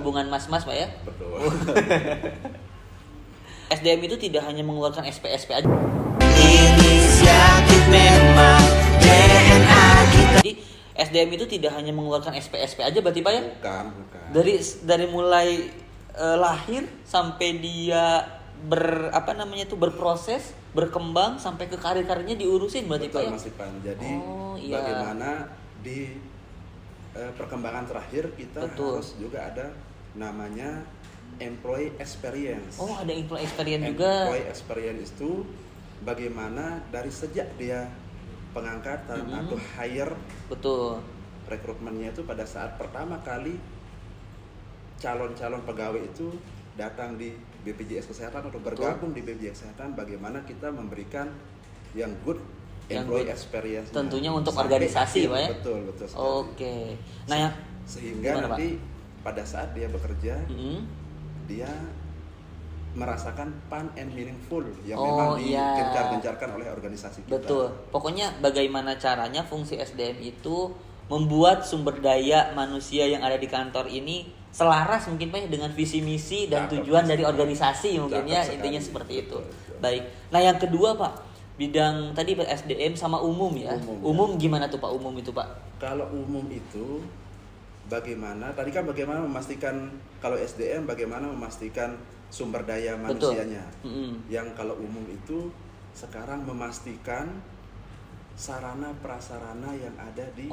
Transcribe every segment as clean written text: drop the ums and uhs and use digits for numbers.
hubungan mas-mas Pak ya. Betul. SDM itu tidak hanya mengeluarkan SP-SP aja. Inisiatif memang DNA kita. Jadi SDM itu tidak hanya mengeluarkan SP-SP aja berarti Pak ya? Bukan. Dari mulai lahir sampai dia berproses, berkembang sampai ke karir-karirnya diurusin berarti Pak Betul, ya? Mas Ipan. Jadi iya. bagaimana di perkembangan terakhir kita Betul. harus juga ada namanya employee experience. Oh, ada employee experience juga. Employee experience itu bagaimana dari sejak dia pengangkatan atau hire, Betul. rekrutmennya itu pada saat pertama kali calon-calon pegawai itu datang di BPJS Kesehatan atau bergabung di BPJS Kesehatan, bagaimana kita memberikan yang good employee experience. Tentunya untuk organisasi, Pak ya? Betul sekali. Oke. Nah, sehingga gimana, nanti pada saat dia bekerja, dia merasakan fun and meaningful yang memang digencar-gencarkan oleh organisasi kita. Betul. Pokoknya bagaimana caranya fungsi SDM itu membuat sumber daya manusia yang ada di kantor ini selaras mungkin Pak ya dengan visi misi dan tujuan dari organisasi mungkin ya, intinya seperti itu. Betul. Baik. Nah, yang kedua Pak, bidang tadi SDM sama umum ya. Umum gimana tuh Pak umum itu Pak? Kalau umum itu bagaimana memastikan kalau SDM bagaimana memastikan sumber daya manusianya. Yang kalau umum itu sekarang memastikan sarana prasarana yang ada di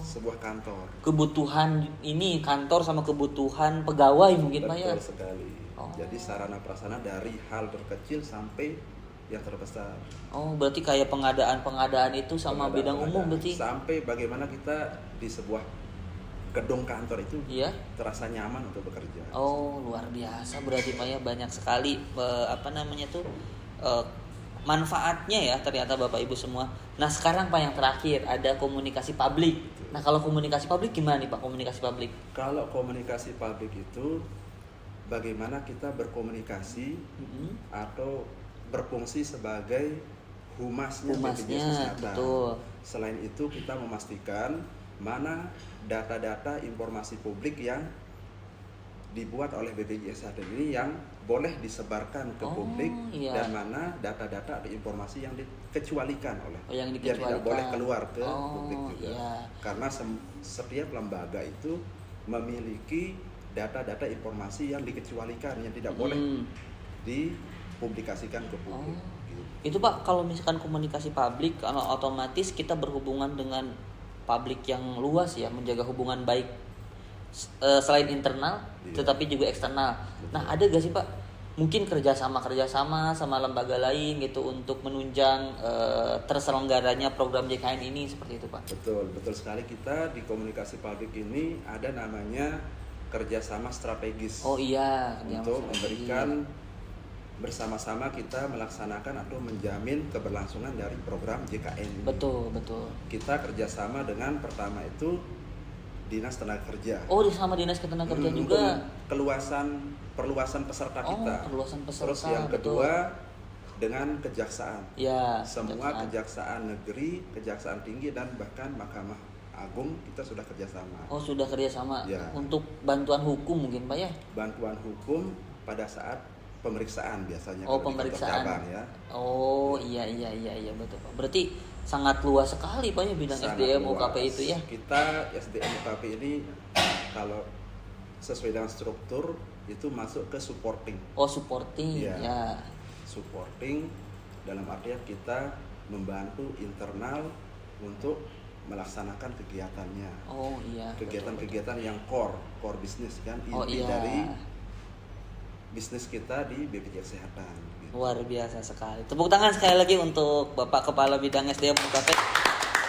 sebuah kantor. Kebutuhan ini kantor sama kebutuhan pegawai mungkin Pak ya. Betul sekali. Jadi sarana prasarana dari hal terkecil sampai yang terbesar. Berarti kayak pengadaan itu sama bidang umum berarti. Sampai bagaimana kita di sebuah gedung kantor itu terasa nyaman untuk bekerja. Luar biasa berarti Pak ya, banyak sekali manfaatnya ya ternyata Bapak Ibu semua. Nah, sekarang Pak yang terakhir ada komunikasi publik. Nah, kalau komunikasi publik gimana nih Pak komunikasi publik? Kalau komunikasi publik itu bagaimana kita berkomunikasi atau berfungsi sebagai humasnya BPJS Kesehatan. Betul. Selain itu kita memastikan mana data-data informasi publik yang dibuat oleh BPJS Kesehatan ini yang boleh disebarkan ke publik dan mana data-data atau informasi yang dikecualikan oleh yang tidak boleh keluar ke publik juga. Karena setiap lembaga itu memiliki data-data informasi yang dikecualikan, yang tidak boleh dipublikasikan ke publik. Itu Pak, kalau misalkan komunikasi publik, otomatis kita berhubungan dengan publik yang luas ya, menjaga hubungan baik selain internal, tetapi juga eksternal. Nah, ada gak sih Pak, mungkin kerjasama sama lembaga lain gitu untuk menunjang terselenggaranya program JKN ini seperti itu Pak? Betul sekali. Kita di komunikasi publik ini ada namanya kerjasama strategis. Untuk memberikan bersama-sama kita melaksanakan atau menjamin keberlangsungan dari program JKN ini. Betul. Kita kerjasama dengan pertama itu Dinas Tenaga Kerja. Sama Dinas Tenaga Kerja juga. Perluasan peserta kita. Terus yang kedua dengan kejaksaan. Semua kejaksaan negeri, kejaksaan tinggi dan bahkan Mahkamah Agung kita sudah kerjasama. Sudah kerjasama. Untuk bantuan hukum mungkin Pak ya? Bantuan hukum pada saat pemeriksaan biasanya. Pemeriksaan. Cabang, ya. Iya betul Pak. Berarti sangat luas sekali Pak ya bidang SDM UKP itu ya. Kita SDM UKP ini kalau sesuai dengan struktur itu masuk ke supporting. Supporting. Supporting dalam artian kita membantu internal untuk melaksanakan kegiatannya. Kegiatan-kegiatan yang core bisnis kan, inti dari bisnis kita di BPJS Kesehatan. Luar biasa sekali. Tepuk tangan sekali lagi untuk Bapak Kepala Bidang SDM UKP.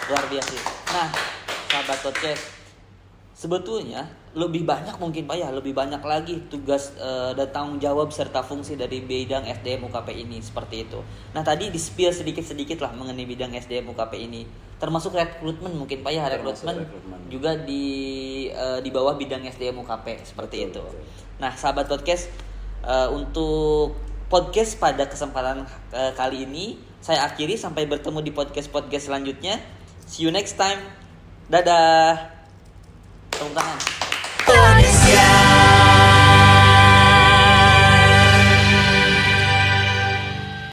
Luar biasa. Nah, sahabat podcast, sebetulnya lebih banyak mungkin Pak ya, lebih banyak lagi tugas dan tanggung jawab serta fungsi dari bidang SDM UKP ini seperti itu. Nah, tadi di-spill sedikit-sedikit lah mengenai bidang SDM UKP ini. Termasuk rekrutmen mungkin Pak ya, rekrutmen juga di bawah bidang SDM UKP seperti itu. Nah, sahabat podcast, untuk podcast pada kesempatan kali ini saya akhiri, sampai bertemu di podcast selanjutnya. See you next time. Dadah. Tepuk tangan.